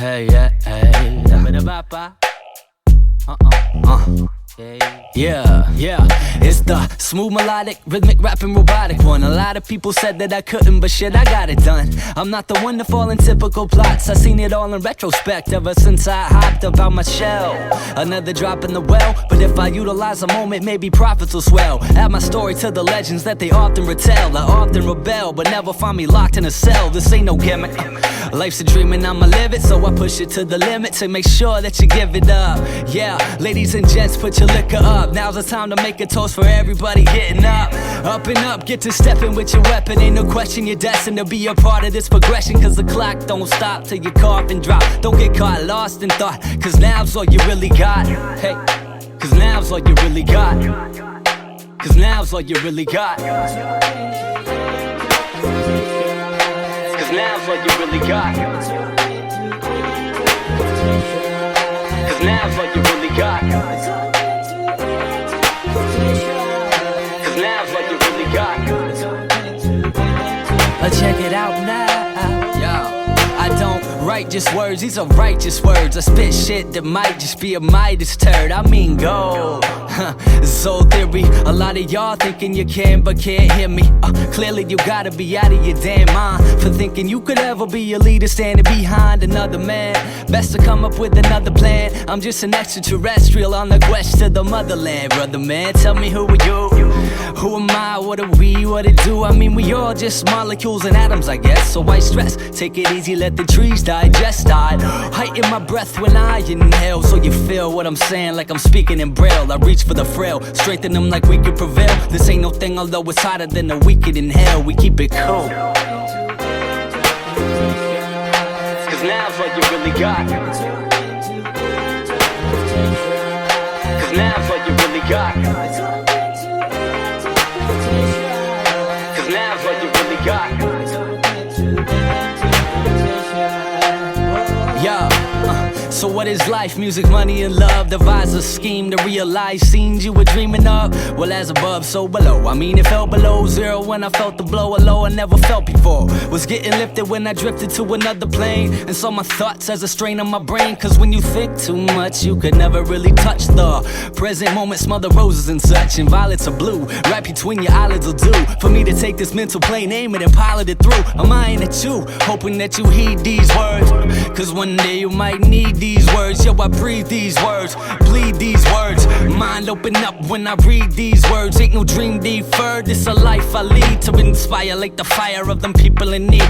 Hey, yeah, hey. Yeah, it's the smooth, melodic, rhythmic, rapping, robotic one. A lot of people said that I couldn't, but shit, I got it done. I'm not the one to fall in typical plots. I seen it all in retrospect ever since I hopped up out my shell. Another drop in the well, but if I utilize a moment, maybe profits will swell. Add my story to the legends that they often retell. I often rebel, but never find me locked in a cell. This ain't no gimmick. Life's a dream and I'ma live it, so I push it to the limit to make sure that you give it up. Yeah, ladies and gents, put your liquor up. Now's the time to make a toast for everybody getting up. Up and up, get to stepping with your weapon. Ain't no question you're destined to be a part of this progression, cause the clock don't stop till you cough and drop. Don't get caught lost in thought, cause now's all you really got. Hey, cause now's all you really got. Cause now's all you really got. Cause now's all you really got. Cause now's all you really got. Cause now's all you really got. Check it out now. Yo, I don't write just words, these are righteous words. I spit shit that might just be a Midas turd. I mean gold. Soul theory, a lot of y'all thinking you can but can't hear me. Clearly you gotta be out of your damn mind for thinking you could ever be a leader standing behind another man. Best to come up with another plan. I'm just an extraterrestrial on the quest to the motherland. Brother man, tell me who are you? Who am I? What are we? What it do? I mean we all just molecules and atoms I guess. So why stress? Take it easy, let the trees digest. I heighten my breath when I inhale, so you feel what I'm saying like I'm speaking in braille. I reach for the frail, strengthen them like we could prevail. This ain't no thing, although it's hotter than the wicked in hell. We keep it cool. Cause now's all you really got. Cause now's all you really got. Cause now's all you really got. So what is life? Music, money, and love. Devise a scheme to realize scenes you were dreaming of. Well, as above, so below. I mean, it fell below zero when I felt the blow. A low I never felt before. Was getting lifted when I drifted to another plane. And saw my thoughts as a strain on my brain. Cause when you think too much, you could never really touch the present moment. Smother roses and such, and violets are blue. Right between your eyelids will do. For me to take this mental plane, aim it and pilot it through. I'm eyeing at you, hoping that you heed these words. Cause one day you might need these words. Yo, I breathe these words, bleed these words. Mind open up when I read these words. Ain't no dream deferred, it's a life I lead to inspire like the fire of them people in need.